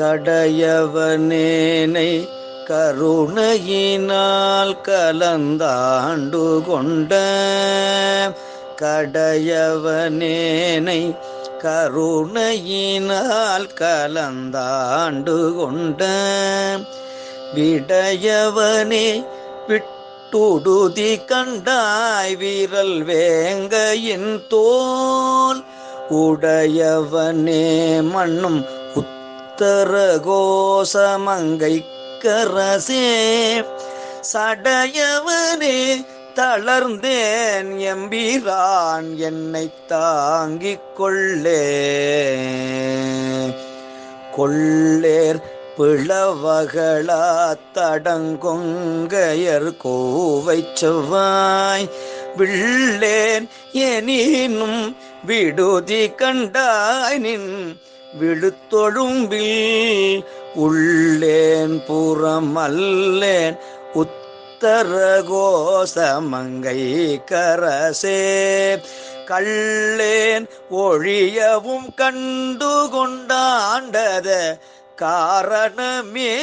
கடையவனேனை கருணையினால் கலந்தாண்டு கொண்ட கடையவனேனை கருணையினால் கலந்தாண்டு கொண்ட விடையவனே விட்டுடுதி கண்டாய் வீரல் வேங்கையின் தோல் உடையவனே மண்ணும் உத்தர கோசமங்கை கரசே சடையவனே தளர்ந்தேன் எம்பிரான் என்னை தாங்கிக் கொள்ளே கொள்ளேர் பிளவகளா தடங்கொங்கையர் கோவை செவ்வாய் விள்ளேன் எனினும் விடுதி கண்டாய் நின் விழுத்தொழும்பில் உள்ளேன் புறமல்லேன் உத்தர கோசமங்கை கரசே கள்ளேன் ஒழியவும் கண்டு கொண்டாண்டத காரணமே